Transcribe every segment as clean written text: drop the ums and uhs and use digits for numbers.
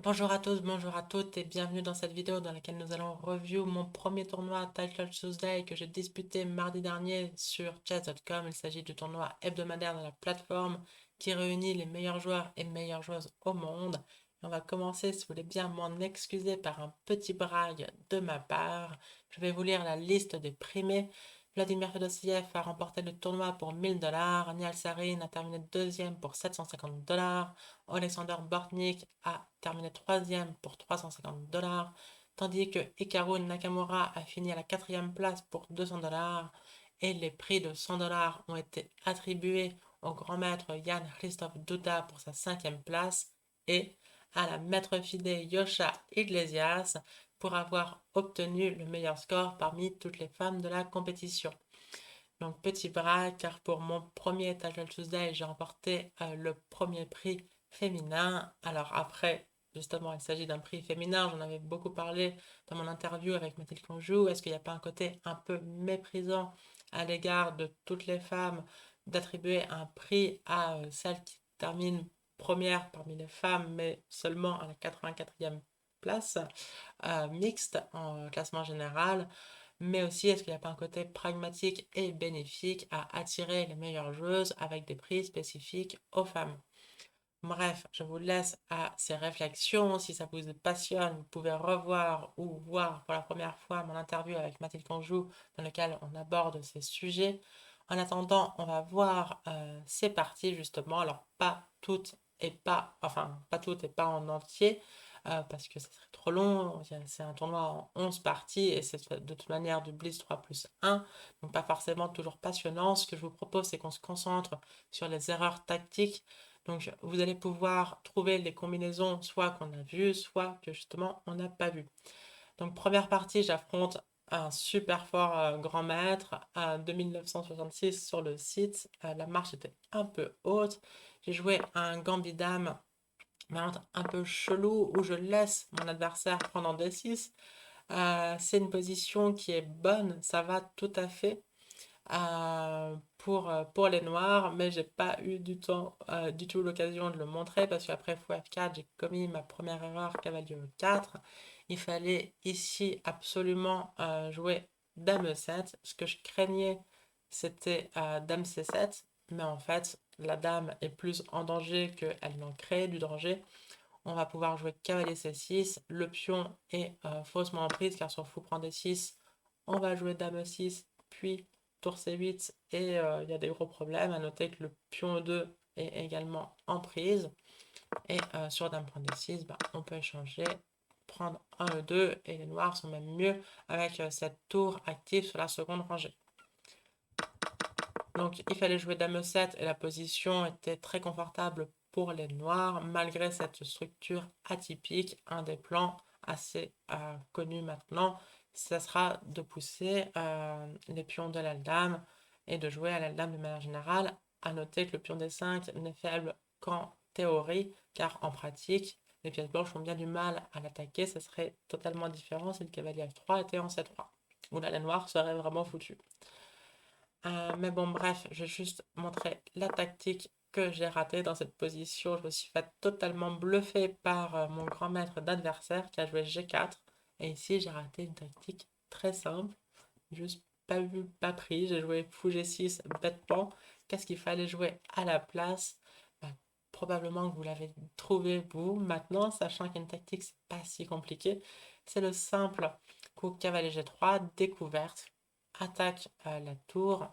Bonjour à tous, bonjour à toutes et bienvenue dans cette vidéo dans laquelle nous allons review mon premier tournoi Title Tuesday que j'ai disputé mardi dernier sur chess.com. Il s'agit du tournoi hebdomadaire de la plateforme qui réunit les meilleurs joueurs et meilleures joueuses au monde. Et on va commencer, si vous voulez bien m'en excuser, par un petit brag de ma part. Je vais vous lire la liste des primés. Vladimir Fedosiev a remporté le tournoi pour 1000 $. Niall Sarin a terminé deuxième pour 750 $. Alexander Bortnik a terminé troisième pour 350 $, tandis que Hikaru Nakamura a fini à la quatrième place pour 200 $. Et les prix de 100 $ ont été attribués au grand maître Jan Christophe Duda pour sa cinquième place et à la maître fidèle Yosha Iglesias pour avoir obtenu le meilleur score parmi toutes les femmes de la compétition. Donc petit bras, car pour mon premier Title Tuesday, j'ai remporté le premier prix féminin. Alors après, justement, il s'agit d'un prix féminin, j'en avais beaucoup parlé dans mon interview avec Mathilde Conjou. Est-ce qu'il n'y a pas un côté un peu méprisant à l'égard de toutes les femmes d'attribuer un prix à celle qui termine première parmi les femmes, mais seulement à la 84e place, mixte en classement général? Mais aussi, est-ce qu'il n'y a pas un côté pragmatique et bénéfique à attirer les meilleures joueuses avec des prix spécifiques aux femmes? Bref, je vous laisse à ces réflexions. Si ça vous passionne, vous pouvez revoir ou voir pour la première fois mon interview avec Mathilde Conjou dans lequel on aborde ces sujets. En attendant, on va voir ces parties justement. Alors, pas toutes et pas en entier, parce que ça serait trop long. C'est un tournoi en 11 parties et c'est de toute manière du Blitz 3+1, donc pas forcément toujours passionnant. Ce que je vous propose, c'est qu'on se concentre sur les erreurs tactiques. Donc vous allez pouvoir trouver les combinaisons soit qu'on a vues, soit que justement on n'a pas vu. Donc première partie, j'affronte un super fort grand maître de 1966 sur le site. La marche était un peu haute. J'ai joué un gambit dame mais un peu chelou où je laisse mon adversaire prendre en D6. C'est une position qui est bonne, ça va tout à fait pour les noirs, mais j'ai pas eu du tout l'occasion de le montrer parce qu'après fou F4, j'ai commis ma première erreur cavalier E4. Il fallait ici absolument jouer dame E7. Ce que je craignais, c'était dame C7, mais en fait, la dame est plus en danger qu'elle n'en crée du danger. On va pouvoir jouer cavalier C6. Le pion est faussement en prise car sur fou prend D6, on va jouer dame E6, puis tour C8 et il y a des gros problèmes. À noter que le pion E2 est également en prise. Et sur dame prend D6, on peut échanger, prendre un E2 et les noirs sont même mieux avec cette tour active sur la seconde rangée. Donc il fallait jouer dame E7 et la position était très confortable pour les noirs malgré cette structure atypique. Un des plans assez connus maintenant, ça sera de pousser les pions de l'aile dame et de jouer à l'aile dame de manière générale. À noter que le pion D5 n'est faible qu'en théorie car en pratique les pièces blanches ont bien du mal à l'attaquer. Ce serait totalement différent si le cavalier F3 était en C3 où là les noirs seraient vraiment foutus. Mais bon, bref, je vais juste montrer la tactique que j'ai ratée dans cette position. Je me suis fait totalement bluffer par mon grand maître d'adversaire qui a joué G4. Et ici, j'ai raté une tactique très simple. Juste pas vu, pas pris. J'ai joué fou G6 bêtement. Qu'est-ce qu'il fallait jouer à la place? Bah, probablement que vous l'avez trouvé vous maintenant, sachant qu'une tactique, c'est pas si compliqué. C'est le simple coup cavalier G3, découverte, attaque la tour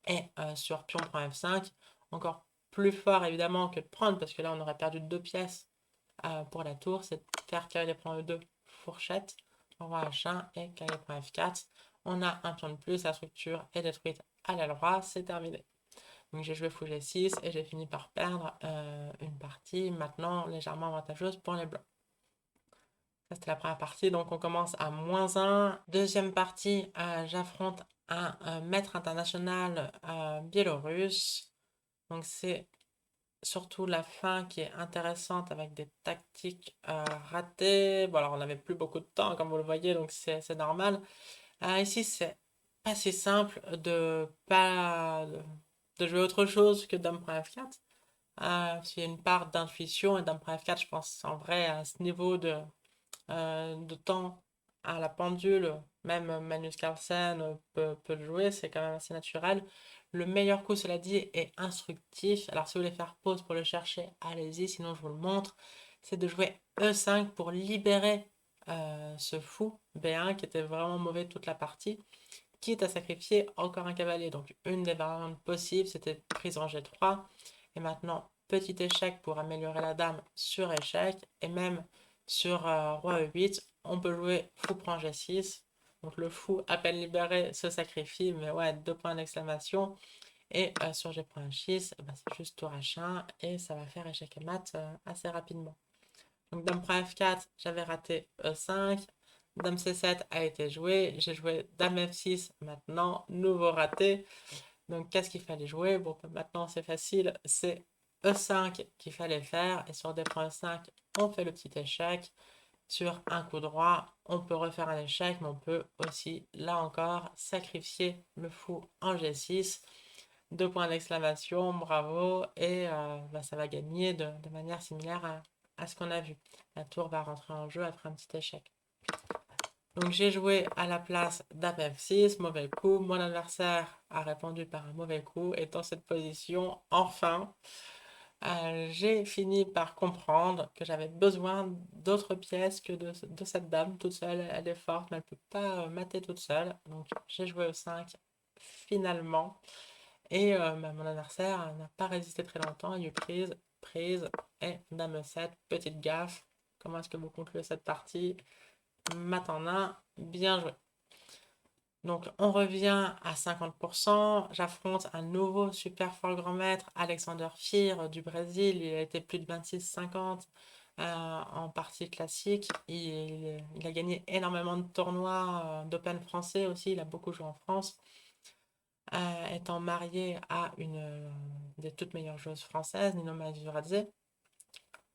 et sur pion prend F5, encore plus fort évidemment que de prendre, parce que là on aurait perdu deux pièces pour la tour, c'est faire cavalier prend E2, fourchette, roi H1 et cavalier prend F4. On a un pion de plus, la structure est détruite à l'aile roi, c'est terminé. Donc j'ai joué fou G6 et j'ai fini par perdre une partie maintenant légèrement avantageuse pour les blancs. Ça, c'était la première partie, donc on commence à -1. Deuxième partie, j'affronte un maître international biélorusse. Donc c'est surtout la fin qui est intéressante avec des tactiques ratées. Bon, alors on n'avait plus beaucoup de temps, comme vous le voyez, donc c'est normal. Ici, c'est pas si simple de jouer autre chose que dame prend F4. Il y a une part d'intuition et dame prend F4, je pense en vrai à ce niveau de temps à la pendule, même Magnus Carlsen peut le jouer, c'est quand même assez naturel. Le meilleur coup, cela dit, est instructif. Alors, si vous voulez faire pause pour le chercher, allez-y, sinon je vous le montre. C'est de jouer E5 pour libérer ce fou B1 qui était vraiment mauvais toute la partie, quitte à sacrifier encore un cavalier. Donc, une des variantes possibles, c'était prise en G3. Et maintenant, petit échec pour améliorer la dame sur échec. Et même sur roi E8, on peut jouer fou prend G6. Donc le fou, à peine libéré, se sacrifie. Mais ouais, deux points d'exclamation. Et sur G prend H6, bah, c'est juste tour H1. Et ça va faire échec et mat assez rapidement. Donc dame prend F4, j'avais raté E5. Dame C7 a été joué. J'ai joué dame F6. Maintenant, nouveau raté. Donc, qu'est-ce qu'il fallait jouer? Bon, bah, maintenant, c'est facile. C'est E5 qu'il fallait faire. Et sur D.5, on fait le petit échec. Sur un coup droit, on peut refaire un échec, mais on peut aussi, là encore, sacrifier le fou en G6. Deux points d'exclamation, bravo. Et bah, ça va gagner de manière similaire à ce qu'on a vu. La tour va rentrer en jeu après un petit échec. Donc j'ai joué à la place dame F6, mauvais coup. Mon adversaire a répondu par un mauvais coup. Et dans cette position, enfin, j'ai fini par comprendre que j'avais besoin d'autres pièces que de cette dame toute seule. Elle est forte, mais elle ne peut pas mater toute seule. Donc j'ai joué au 5 finalement. Et bah, mon adversaire n'a pas résisté très longtemps. Il y a eu prise, prise et dame E7. Petite gaffe. Comment est-ce que vous concluez cette partie? Mat en 1, bien joué. Donc on revient à 50%. J'affronte un nouveau super fort grand maître, Alexander Fir du Brésil. Il a été plus de 26-50 en partie classique. Il a gagné énormément de tournois d'Open français aussi. Il a beaucoup joué en France. Étant marié à une des toutes meilleures joueuses françaises, Nino Mazuradze.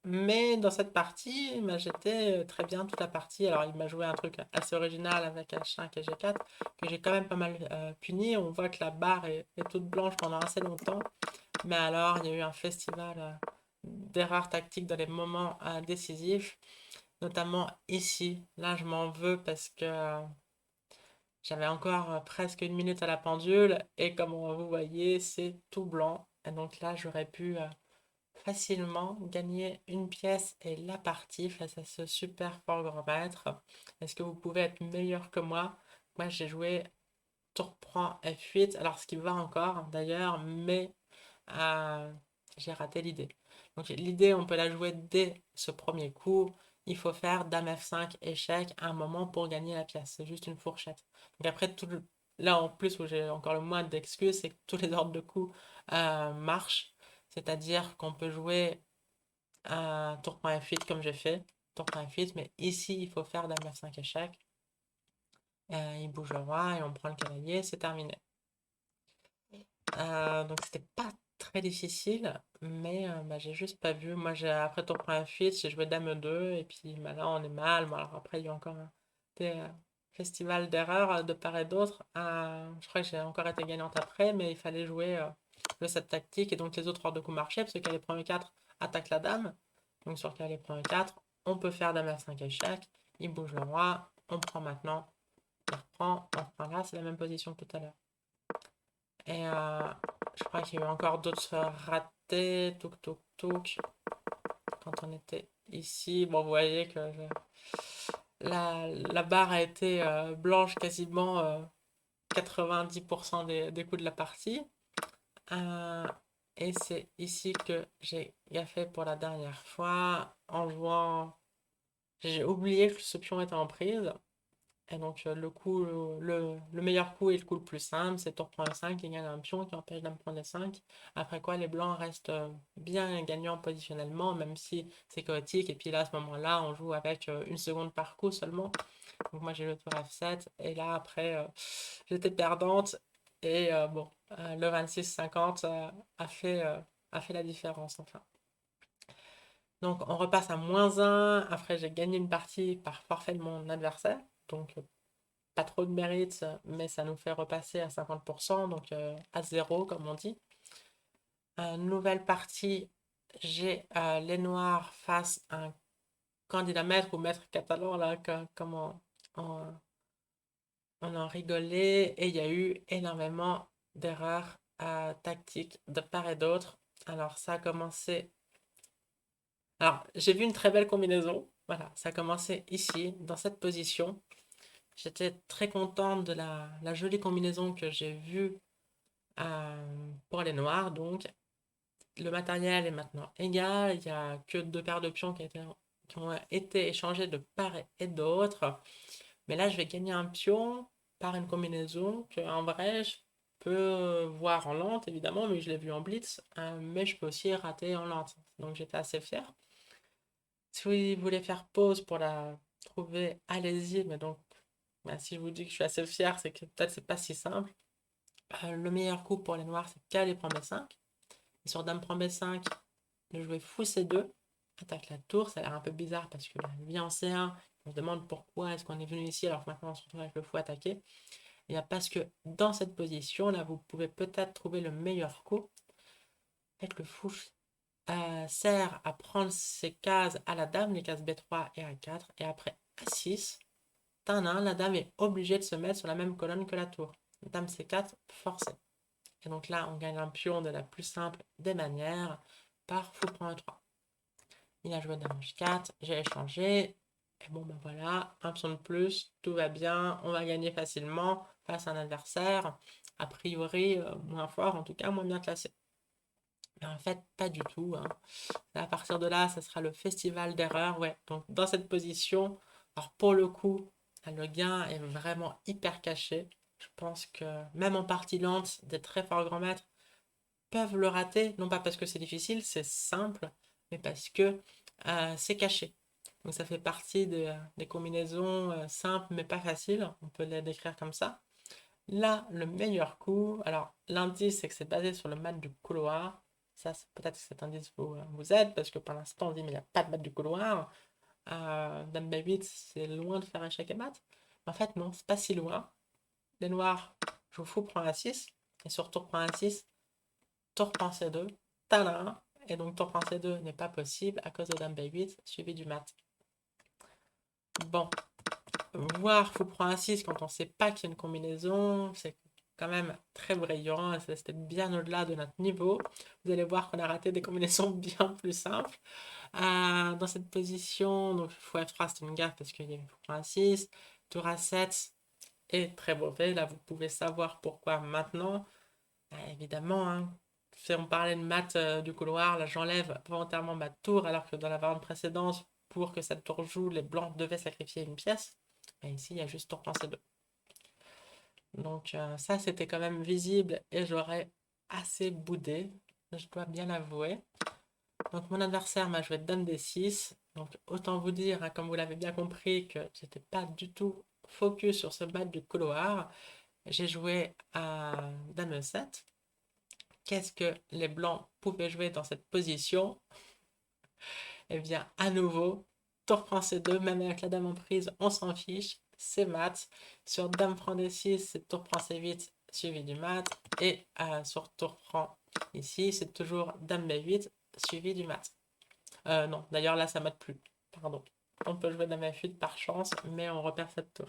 Mais dans cette partie, bah, j'étais très bien toute la partie. Alors, il m'a joué un truc assez original avec H5 et G4 que j'ai quand même pas mal puni. On voit que la barre est toute blanche pendant assez longtemps. Mais alors, il y a eu un festival d'erreurs tactiques dans les moments décisifs, notamment ici. Là, je m'en veux parce que j'avais encore presque une minute à la pendule et comme vous voyez, c'est tout blanc. Et donc là, j'aurais pu facilement gagner une pièce et la partie face à ce super fort grand maître. Est-ce que vous pouvez être meilleur que moi? Moi, j'ai joué tour prend F8, alors ce qui va encore d'ailleurs, mais euh, j'ai raté l'idée. Donc l'idée, on peut la jouer dès ce premier coup. Il faut faire dame F5, échec, à un moment pour gagner la pièce. C'est juste une fourchette. Donc après, là en plus où j'ai encore le moins d'excuses, c'est que tous les ordres de coups marchent. C'est-à-dire qu'on peut jouer un tour point F8 comme j'ai fait, tour point F8, mais ici il faut faire dame F5 échec. Il bouge le roi et on prend le cavalier, c'est terminé. Donc c'était pas très difficile, mais bah, j'ai juste pas vu. Moi, après tour point F8, j'ai joué dame 2 et puis bah, là on est mal. Bon, alors après, il y a encore des festivals d'erreurs de part et d'autre. Je crois que j'ai encore été gagnante après, mais il fallait jouer le set tactique et donc les autres hors de coup marchaient parce que cavalier premier 4 attaque la dame. Donc sur cavalier premier 4, on peut faire dame F5 échec. Il bouge le roi, on prend maintenant, il reprend, on reprend là, c'est la même position que tout à l'heure. Et je crois qu'il y a eu encore d'autres ratés, touk touk touk, quand on était ici. Bon, vous voyez que la barre a été blanche quasiment 90% des coups de la partie. Euh, et c'est ici que j'ai gaffé pour la dernière fois en jouant. J'ai oublié que ce pion était en prise. Et donc, le meilleur coup est le coup le plus simple, c'est tour prend E5 qui gagne un pion qui empêche dame prendre E5. Après quoi, les blancs restent bien gagnants positionnellement, même si c'est chaotique. Et puis là, à ce moment-là, on joue avec une seconde par coup seulement. Donc, moi, j'ai le tour F7. Et là, après, j'étais perdante. Et bon, le 26-50 a fait la différence, enfin. Donc, on repasse à -1. Après, j'ai gagné une partie par forfait de mon adversaire. Donc, pas trop de mérite, mais ça nous fait repasser à 50%, donc à zéro, comme on dit. Nouvelle partie j'ai les noirs face à un candidat maître ou maître catalan, là, comme on, on en rigolait, et il y a eu énormément d'erreurs tactiques de part et d'autre. Alors, ça a commencé. Alors, j'ai vu une très belle combinaison. Voilà, ça a commencé ici, dans cette position. J'étais très contente de la jolie combinaison que j'ai vue pour les noirs. Donc, le matériel est maintenant égal. Il n'y a que deux paires de pions qui ont été échangés de part et d'autre. Mais là, je vais gagner un pion par une combinaison que, en vrai, je peux voir en lente, évidemment, mais je l'ai vu en blitz. Mais je peux aussi rater en lente. Donc, j'étais assez fier. Si vous voulez faire pause pour la trouver, allez-y. Mais donc, bah, si je vous dis que je suis assez fier, c'est que peut-être c'est pas si simple. Le meilleur coup pour les noirs, c'est qu'aller prend B5. Et sur dame prend B5, de jouer fou C2, attaque la tour. Ça a l'air un peu bizarre parce que elle vient en C1. On se demande pourquoi est-ce qu'on est venu ici alors que maintenant on se retrouve avec le fou attaqué. Et parce que dans cette position, là, vous pouvez peut-être trouver le meilleur coup. Avec le fou sert à prendre ses cases à la dame, les cases B3 et A4. Et après A6, la dame est obligée de se mettre sur la même colonne que la tour. Dame C4, forcé. Et donc là, on gagne un pion de la plus simple des manières par fou prend E3. Il a joué dame H4, j'ai échangé. Et bon, ben voilà, un pion de plus, tout va bien, on va gagner facilement face à un adversaire, a priori moins fort, en tout cas moins bien classé. Mais en fait, pas du tout, hein. À partir de là, ça sera le festival d'erreurs. Ouais, donc dans cette position, alors pour le coup, le gain est vraiment hyper caché. Je pense que même en partie lente, des très forts grands maîtres peuvent le rater, non pas parce que c'est difficile, c'est simple, mais parce que c'est caché. Donc ça fait partie des combinaisons simples mais pas faciles, on peut les décrire comme ça. Là, le meilleur coup, alors l'indice c'est que c'est basé sur le mat du couloir. Ça, peut-être que cet indice vous aide parce que pour l'instant on dit mais il n'y a pas de mat du couloir. Dame B8, c'est loin de faire échec et mat. En fait, non, c'est pas si loin. Les noirs, je vous fous, prend A6 et sur tour prend A6, tour prend C2, tada, et donc tour prend C2 n'est pas possible à cause de dame B8 suivi du mat. Bon, voir fou prend A6 quand on ne sait pas qu'il y a une combinaison, c'est quand même très brillant, et c'était bien au-delà de notre niveau. Vous allez voir qu'on a raté des combinaisons bien plus simples. Dans cette position, donc fou F3 c'est une gaffe parce qu'il y a fou prend A6, tour A7 est très mauvais, là vous pouvez savoir pourquoi maintenant. Évidemment, hein, si on parlait de maths du couloir, là j'enlève volontairement ma tour alors que dans la variante précédente, pour que cette tour joue, les blancs devaient sacrifier une pièce. Et ici, il y a juste tour prend C2. Donc ça, c'était quand même visible et j'aurais assez boudé, je dois bien l'avouer. Donc mon adversaire m'a joué dame D6. Donc autant vous dire, hein, comme vous l'avez bien compris, que j'étais pas du tout focus sur ce mat du couloir. J'ai joué à dame E7. Qu'est-ce que les blancs pouvaient jouer dans cette position? Eh bien, à nouveau, tour prend C2, même avec la dame en prise, on s'en fiche, c'est mat. Sur dame prend D6, c'est tour prend C8, suivi du mat. Et sur tour prend ici, c'est toujours dame B8, suivi du mat. Non, d'ailleurs là, ça mate plus. Pardon. On peut jouer dame F8 par chance, mais on repère cette tour.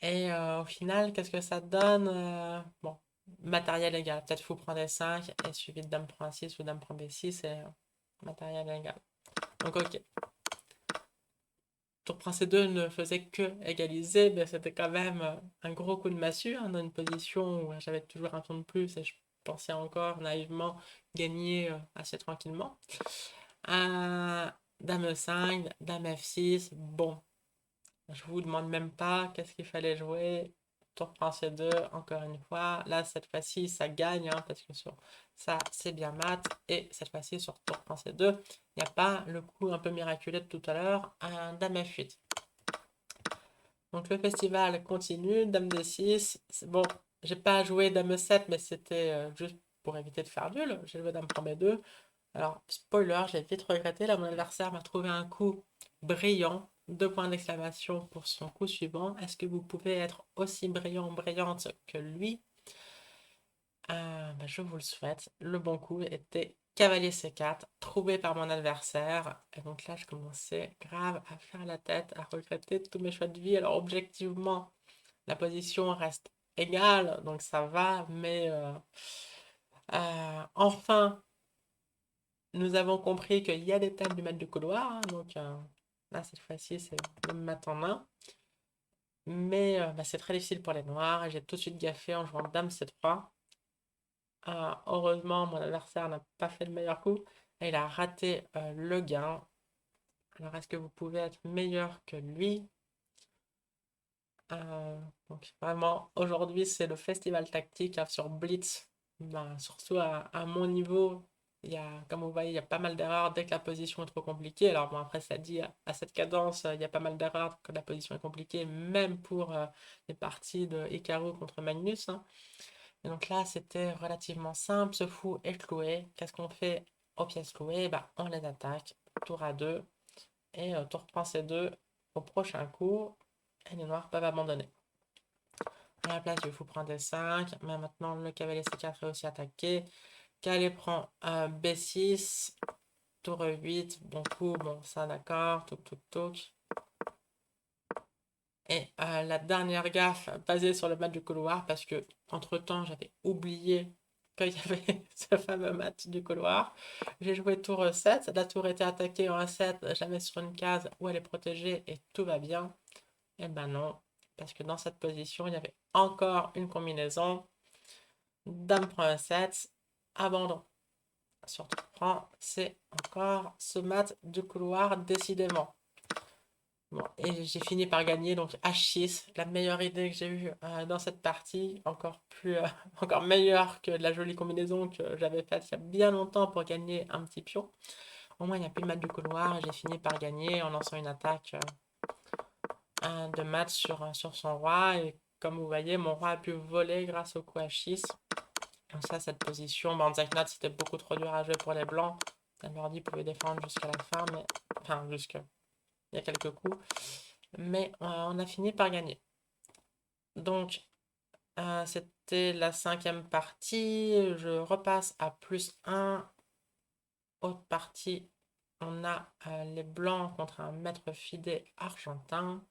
Et au final, qu'est-ce que ça donne? Bon, matériel égal. Peut-être fou prend D5 et suivi de dame prend A6 ou dame prend B6 et matériel égal. Donc ok. Tour prend C2 ne faisait que égaliser, mais c'était quand même un gros coup de massue, hein, dans une position où j'avais toujours un tour de plus et je pensais encore naïvement gagner assez tranquillement. Dame E5, dame F6, bon, je vous demande même pas qu'est-ce qu'il fallait jouer. Tour prend C2, encore une fois. Là, cette fois-ci, ça gagne, hein, parce que sur ça, c'est bien mat. Et cette fois-ci, sur tour prend C2, il n'y a pas le coup un peu miraculeux de tout à l'heure, un dame F8. Donc le festival continue, dame D6. Bon, j'ai pas joué dame E7, mais c'était juste pour éviter de faire nul. J'ai joué dame prend B2. Alors, spoiler, j'ai vite regretté. Là, mon adversaire m'a trouvé un coup brillant. Deux points d'exclamation pour son coup suivant. Est-ce que vous pouvez être aussi brillant, brillante que lui? Je vous le souhaite. Le bon coup était cavalier C4, trouvé par mon adversaire. Et donc là, je commençais grave à faire la tête, à regretter tous mes choix de vie. Alors objectivement, la position reste égale, donc ça va, mais enfin, nous avons compris qu'il y a des thèmes du maître du couloir, hein, donc là, cette fois-ci, c'est le mat en main. Mais bah, c'est très difficile pour les noirs, et j'ai tout de suite gaffé en jouant dame C3. Heureusement, mon adversaire n'a pas fait le meilleur coup, et il a raté le gain. Alors, est-ce que vous pouvez être meilleur que lui? Euh, donc vraiment, aujourd'hui, c'est le festival tactique hein, sur Blitz. Ben, surtout à mon niveau, comme vous voyez, il y a pas mal d'erreurs dès que la position est trop compliquée. Alors bon, après, ça dit à cette cadence, il y a pas mal d'erreurs quand la position est compliquée, même pour les parties de Hikaru contre Magnus. Hein. Et donc là, c'était relativement simple. Ce fou est cloué. Qu'est-ce qu'on fait aux pièces clouées? Ben, on les attaque, tour à 2, et tour prend C2 au prochain coup, et les noirs peuvent abandonner. À la place du fou prend D5, mais maintenant le cavalier C4 est aussi attaqué. Cavalier prend B6, tour E8, bon coup, bon ça d'accord, toc toc toc. Et la dernière gaffe basée sur le mat du couloir, parce que entre temps j'avais oublié qu'il y avait ce fameux mat du couloir. J'ai joué tour E7, la tour était attaquée en A7, jamais sur une case où elle est protégée et tout va bien. Et ben non, parce que dans cette position il y avait encore une combinaison. Dame prend E7, abandon. Sur 3, c'est encore ce mat du couloir, décidément. Bon, et j'ai fini par gagner, donc H6, la meilleure idée que j'ai eue dans cette partie, encore meilleure que la jolie combinaison que j'avais faite il y a bien longtemps pour gagner un petit pion. Au moins, il n'y a plus de mat du couloir et j'ai fini par gagner en lançant une attaque de mat sur son roi. Et comme vous voyez, mon roi a pu voler grâce au coup H6. Donc ça, cette position, en Zeknat, c'était beaucoup trop dur à jouer pour les blancs. Lordi pouvait défendre jusqu'à la fin, mais enfin, il y a quelques coups. Mais on a fini par gagner. Donc, c'était la 5e partie. Je repasse à +1. Autre partie, on a les blancs contre un maître fidé argentin.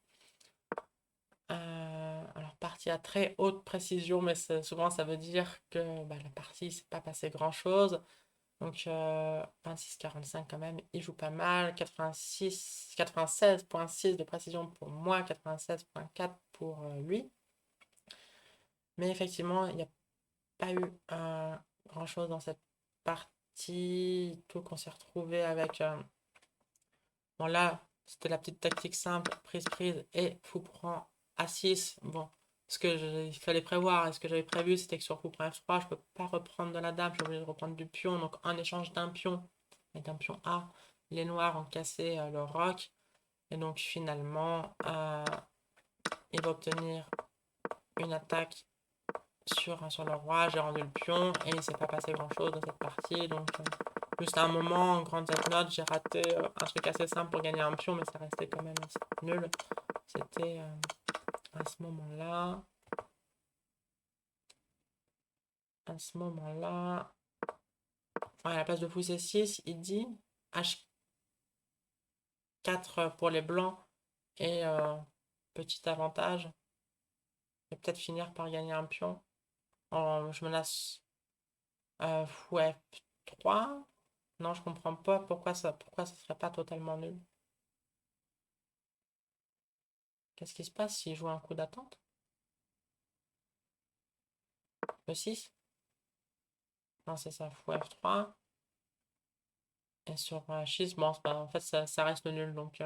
Alors, partie à très haute précision, mais souvent ça veut dire que bah, la partie s'est pas passé grand-chose. Donc 26-45 quand même, il joue pas mal. 96.6 de précision pour moi, 96.4 pour lui. Mais effectivement, il n'y a pas eu grand-chose dans cette partie. Tout qu'on s'est retrouvé avec... bon là, c'était la petite tactique simple, prise et fou prend A6. Bon, il fallait prévoir, et ce que j'avais prévu, c'était que sur fou prend F3, je ne peux pas reprendre de la dame, je suis obligé de reprendre du pion. Donc en échange d'un pion et d'un pion A, les noirs ont cassé le roc. Et donc finalement, il va obtenir une attaque sur le roi. J'ai rendu le pion et il ne s'est pas passé grand chose dans cette partie. Donc juste à un moment, en grande note, j'ai raté un truc assez simple pour gagner un pion, mais ça restait quand même assez nul. C'était à ce moment-là. À ce moment-là. Ouais, à la place de fou C6, il dit H4 pour les blancs et petit avantage. Et peut-être finir par gagner un pion. Je menace fou F3. Non, je comprends pas pourquoi ça serait pas totalement nul. Qu'est-ce qui se passe s'il joue un coup d'attente? Le 6? Non, c'est ça, fou F3. Et sur H6, bon, en fait, ça reste nul. Donc,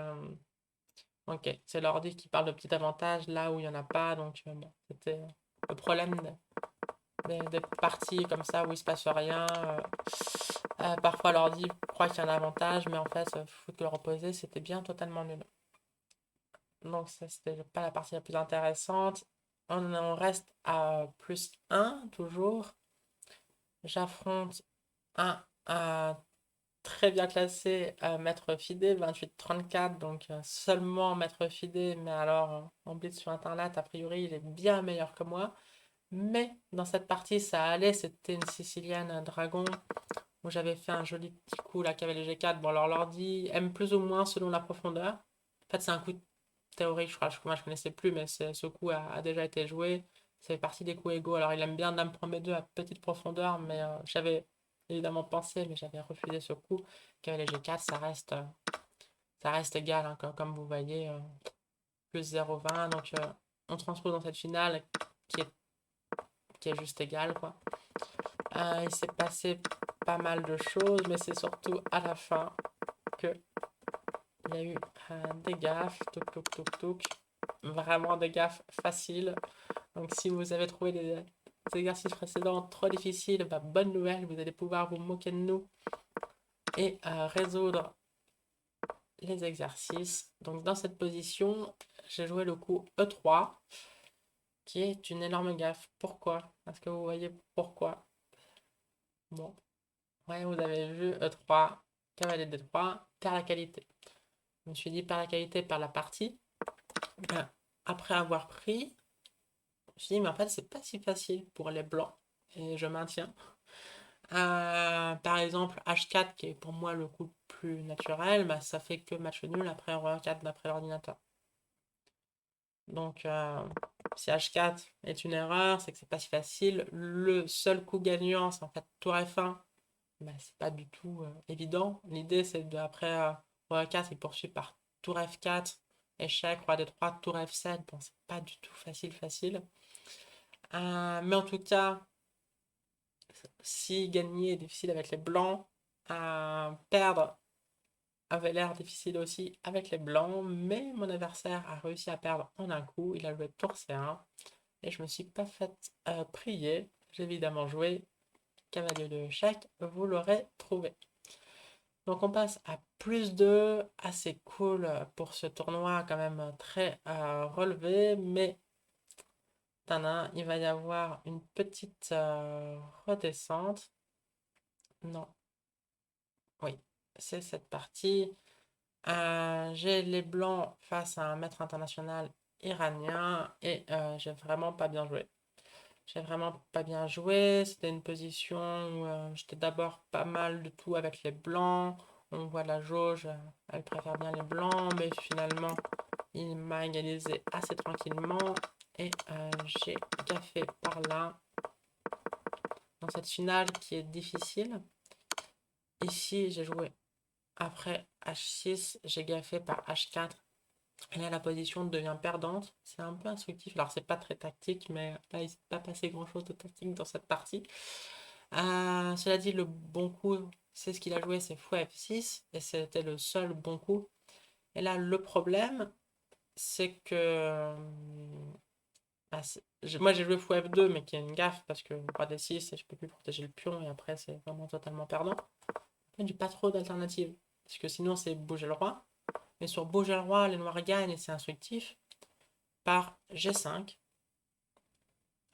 ok, c'est l'ordi qui parle de petit avantage là où il n'y en a pas. Donc, bon, c'était le problème des parties comme ça où il se passe rien. Parfois, l'ordi croit qu'il y a un avantage, mais en fait, faut que le reposer, c'était bien totalement nul. Donc, ça, c'était pas la partie la plus intéressante. On reste à +1 toujours. J'affronte un très bien classé maître fidé, 28-34, donc seulement maître fidé, mais alors en blitz sur internet, a priori, il est bien meilleur que moi. Mais dans cette partie, ça allait, c'était une sicilienne dragon, où j'avais fait un joli petit coup là, cavalier G4. Bon, alors l'ordi aime plus ou moins selon la profondeur. En fait, c'est un coup théorique, je crois, moi je connaissais plus, mais ce coup a déjà été joué. Ça fait partie des coups égaux. Alors il aime bien Dame prend B2 à petite profondeur, mais j'avais évidemment pensé, mais j'avais refusé ce coup. Cavalier G4, ça reste égal, hein, comme vous voyez, plus 0,20. Donc on transpose dans cette finale qui est, qui est juste égale, quoi. Il s'est passé pas mal de choses, mais c'est surtout à la fin que il y a eu des gaffes, touk touk touk touk, vraiment des gaffes faciles. Donc si vous avez trouvé les exercices précédents trop difficiles, bah, bonne nouvelle, vous allez pouvoir vous moquer de nous et résoudre les exercices. Donc dans cette position, j'ai joué le coup E3, qui est une énorme gaffe. Pourquoi? Est-ce que vous voyez pourquoi? Bon, ouais, vous avez vu E3, cavalier D3, perd la qualité. Je me suis dit perd la qualité, perd la partie. Après avoir pris, je me suis dit mais en fait c'est pas si facile pour les blancs. Et je maintiens. Par exemple, H4, qui est pour moi le coup le plus naturel, bah, ça fait que match nul après Roi 4 d'après l'ordinateur. Donc, si H4 est une erreur, c'est que c'est pas si facile. Le seul coup gagnant, c'est en fait tour F1. Bah, c'est pas du tout évident. L'idée, c'est de, après Roi 4, il poursuit par tour F4, échec, Roi D3, tour F7. Bon, c'est pas du tout facile. Mais en tout cas, si gagner est difficile avec les blancs, perdre avait l'air difficile aussi avec les blancs, mais mon adversaire a réussi à perdre en un coup. Il a joué tour C1 et je me suis pas fait prier. J'ai évidemment joué cavalier de échec, vous l'aurez trouvé. Donc on passe à plus 2, assez cool pour ce tournoi, quand même très relevé, mais il va y avoir une petite redescente. Non, oui, c'est cette partie. J'ai les blancs face à un maître international iranien et j'ai vraiment pas bien joué. J'ai vraiment pas bien joué. C'était une position où j'étais d'abord pas mal de tout avec les blancs. On voit la jauge, elle préfère bien les blancs, mais finalement il m'a égalisé assez tranquillement et j'ai gaffé par là dans cette finale qui est difficile. Ici, j'ai joué après H6, j'ai gaffé par H4. Et là, la position devient perdante. C'est un peu instructif. Alors, c'est pas très tactique, mais là, il s'est pas passé grand-chose de tactique dans cette partie. Cela dit, le bon coup, c'est ce qu'il a joué, c'est fou F6. Et c'était le seul bon coup. Et là, le problème, c'est que... moi, j'ai joué fou F2, mais qui est une gaffe, parce que roi D6, et je peux plus protéger le pion, et après, c'est vraiment totalement perdant. J'ai pas trop d'alternatives. Parce que sinon, c'est bouger le roi. Mais sur bouger le roi, les noirs gagnent, et c'est instructif. Par G5.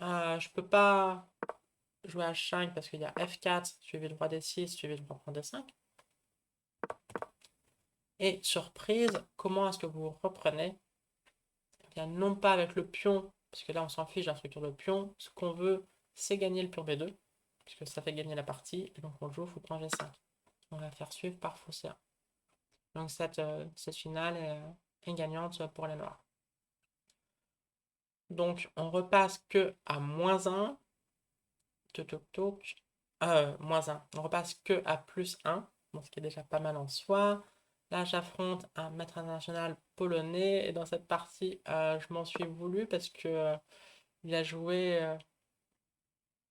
Je peux pas jouer H5 parce qu'il y a F4 suivi de roi D6 suivi de roi prend D5. Et surprise, comment est-ce que vous reprenez? Eh bien, non pas avec le pion, parce que là on s'en fiche de la structure de pion. Ce qu'on veut, c'est gagner le pion B2, puisque ça fait gagner la partie. Et donc on joue fou prend G5. On va faire suivre par fou C1. Donc cette finale est gagnante pour les noirs. Donc on repasse que à -1. -1. On repasse que à +1, bon, ce qui est déjà pas mal en soi. Là, j'affronte un maître international polonais et dans cette partie, je m'en suis voulu parce que il a joué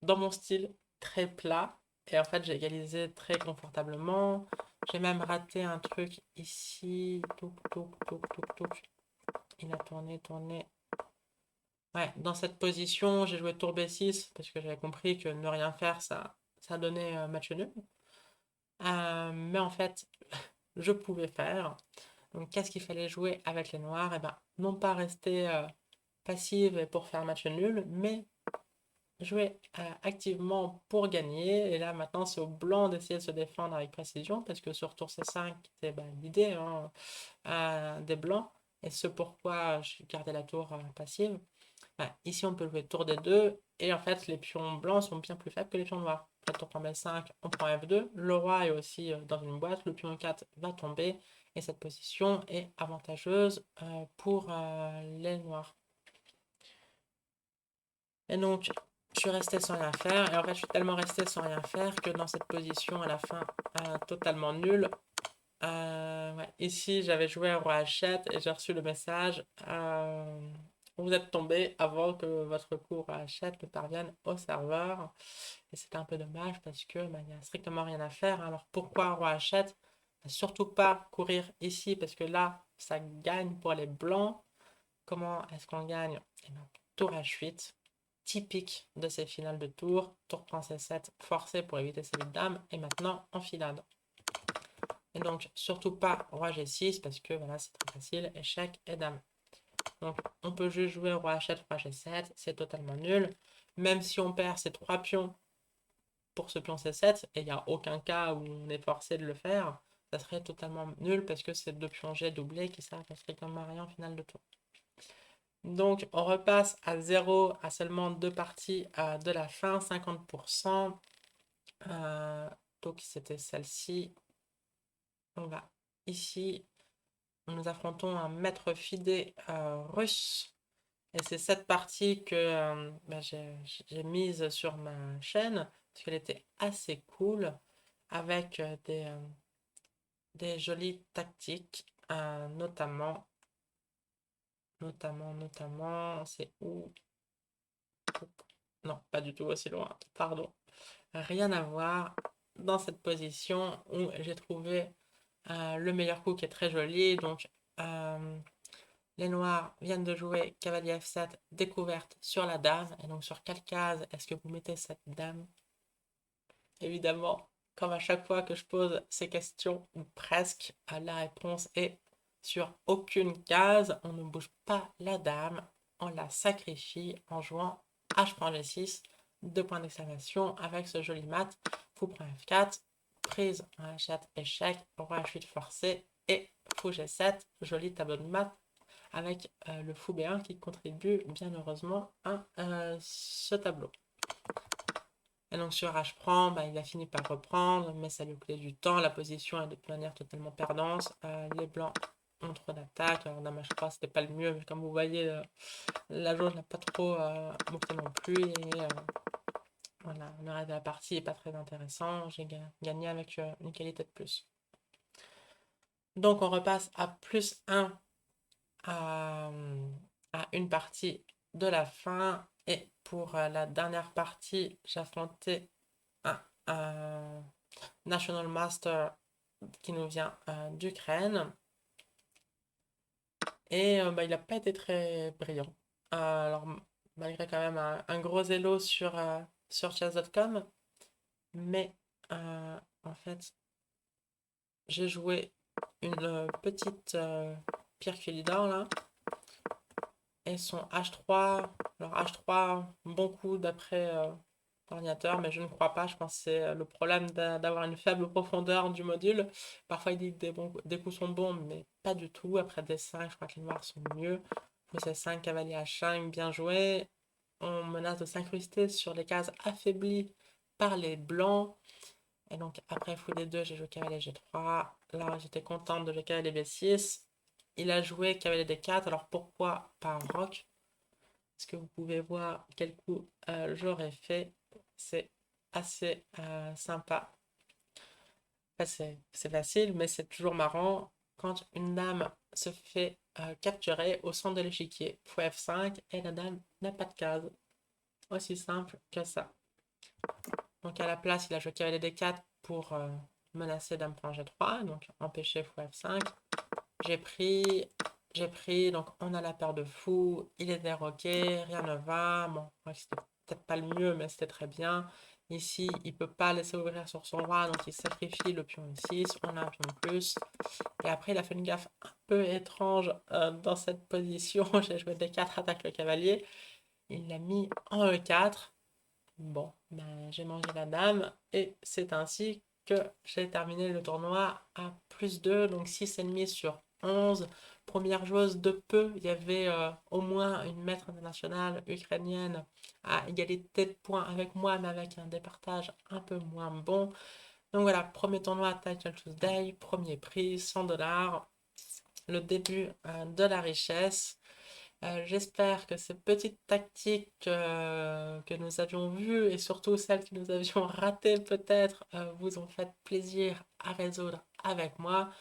dans mon style très plat et en fait, j'ai égalisé très confortablement. J'ai même raté un truc ici. Touk, touk, touk, touk, touk. Il a tourné. Ouais, dans cette position, j'ai joué tour B6 parce que j'avais compris que ne rien faire, ça donnait match nul. Mais en fait, je pouvais faire. Donc, qu'est-ce qu'il fallait jouer avec les noirs? Eh ben, non pas rester passive pour faire match nul, mais jouer activement pour gagner. Et là, maintenant, c'est au blanc d'essayer de se défendre avec précision, parce que sur tour C5, c'est l'idée des blancs. Et ce pourquoi je gardais la tour passive. Ici, on peut jouer tour D2, et en fait, les pions blancs sont bien plus faibles que les pions noirs. Après, tour prend B5, on prend F2, le roi est aussi dans une boîte, le pion 4 va tomber, et cette position est avantageuse pour les noirs. Et donc, je suis resté sans rien faire, et en fait, je suis tellement resté sans rien faire que dans cette position, à la fin, totalement nulle. Ici, j'avais joué un roi H7 et j'ai reçu le message vous êtes tombé avant que votre coup roi H7 ne parvienne au serveur. Et c'était un peu dommage parce que il n'y a strictement rien à faire. Alors pourquoi roi H7? Surtout pas courir ici parce que là, ça gagne pour les blancs. Comment est-ce qu'on gagne? Eh bien, tour H8, typique de ces finales de tour. Tour prend C7, forcé pour éviter ces dames. Et maintenant, enfilade. Et donc, surtout pas roi G6 parce que voilà, c'est très facile, échec et dame. Donc, on peut juste jouer roi H7, roi G7, c'est totalement nul. Même si on perd ces 3 pions pour ce pion C7, et il n'y a aucun cas où on est forcé de le faire, ça serait totalement nul parce que c'est 2 pions G doublés qui servent strictement à rien en finale de tour. Donc, on repasse à 0 à seulement 2 parties de la fin, 50%. Donc, c'était celle-ci. On va ici. Nous affrontons un maître fidé russe. Et c'est cette partie que j'ai mise sur ma chaîne, parce qu'elle était assez cool, avec des jolies tactiques, notamment, c'est où? Non, pas du tout aussi loin, pardon. Rien à voir dans cette position où j'ai trouvé le meilleur coup qui est très joli. Donc, les noirs viennent de jouer cavalier F7, découverte sur la dame. Et donc, sur quelle case est-ce que vous mettez cette dame? Évidemment, comme à chaque fois que je pose ces questions, ou presque, la réponse est sur aucune case. On ne bouge pas la dame. On la sacrifie en jouant H prend G6, 2 points d'exclamation avec ce joli mat. Fou prend F4, prise en H7, échec, roi H8 forcé et fou G7, joli tableau de maths avec le fou B1 qui contribue bien heureusement à ce tableau. Et donc sur H prend, il a fini par reprendre, mais ça lui plaît du temps. La position est de toute manière totalement perdante. Les blancs ont trop d'attaque. Alors dame H3, c'était pas le mieux, mais comme vous voyez, la jauge n'a pas trop monté non plus. Et voilà, le reste de la partie n'est pas très intéressant. J'ai gagné avec une qualité de plus. Donc on repasse à plus 1 à une partie de la fin. Et pour la dernière partie, j'affrontais un National Master qui nous vient d'Ukraine. Et il n'a pas été très brillant. Alors, malgré quand même un gros élo sur chess.com, mais en fait, j'ai joué une petite pierre Philidor là, et son H3, alors H3, bon coup d'après l'ordinateur, mais je ne crois pas. Je pense que c'est le problème d'avoir une faible profondeur du module. Parfois, il dit que des coups sont bons, mais pas du tout. Après D5, je crois que les noirs sont mieux. Fou C5, cavalier H5, bien joué. On menace de s'incruster sur les cases affaiblies par les blancs. Et donc, après fou D2, j'ai joué cavalier G3. Là, j'étais contente de jouer cavalier B6. Il a joué cavalier D4. Alors, pourquoi pas un roc? Parce que vous pouvez voir quel coup j'aurais fait. C'est assez sympa. Enfin, c'est facile, mais c'est toujours marrant quand une dame se fait capturer au centre de l'échiquier. Fou F5 et la dame n'a pas de case. Aussi simple que ça. Donc à la place, il a joué cavalier D4 pour menacer dame prend G3, donc empêcher fou F5. J'ai pris, donc on a la paire de fou, il est déroqué, rien ne va. Bon, c'était peut-être pas le mieux, mais c'était très bien. Ici, il peut pas laisser ouvrir sur son roi, donc il sacrifie le pion E6, on a un pion de plus. Et après, il a fait une gaffe un peu étrange dans cette position. J'ai joué D4, attaque le cavalier. Il l'a mis en E4. Bon, j'ai mangé la dame et c'est ainsi que j'ai terminé le tournoi à plus 2, donc 6,5 sur 2011. Première joueuse de peu, il y avait au moins une maître internationale ukrainienne à égalité de points avec moi, mais avec un départage un peu moins bon. Donc voilà, premier tournoi Title Tuesday, premier prix, 100 dollars, le début de la richesse. J'espère que ces petites tactiques que nous avions vues et surtout celles que nous avions ratées peut-être vous ont fait plaisir à résoudre avec moi.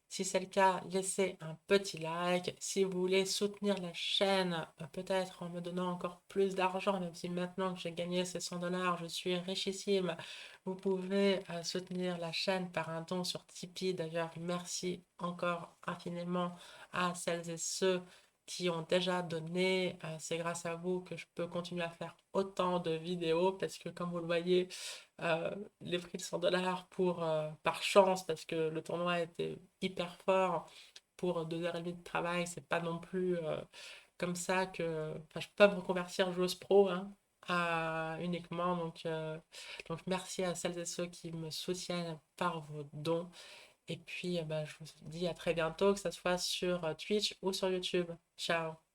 Si c'est le cas, laissez un petit like. Si vous voulez soutenir la chaîne, peut-être en me donnant encore plus d'argent, même si maintenant que j'ai gagné ces 100 dollars, je suis richissime, vous pouvez soutenir la chaîne par un don sur Tipeee. D'ailleurs, merci encore infiniment à celles et ceux qui ont déjà donné. C'est grâce à vous que je peux continuer à faire autant de vidéos parce que comme vous le voyez, les prix de 100 dollars par chance parce que le tournoi était hyper fort pour 2h30 de travail, c'est pas non plus comme ça que. Enfin, je peux pas me reconvertir joueuse pro hein, uniquement. Donc merci à celles et ceux qui me soutiennent par vos dons. Et puis, je vous dis à très bientôt, que ce soit sur Twitch ou sur YouTube. Ciao!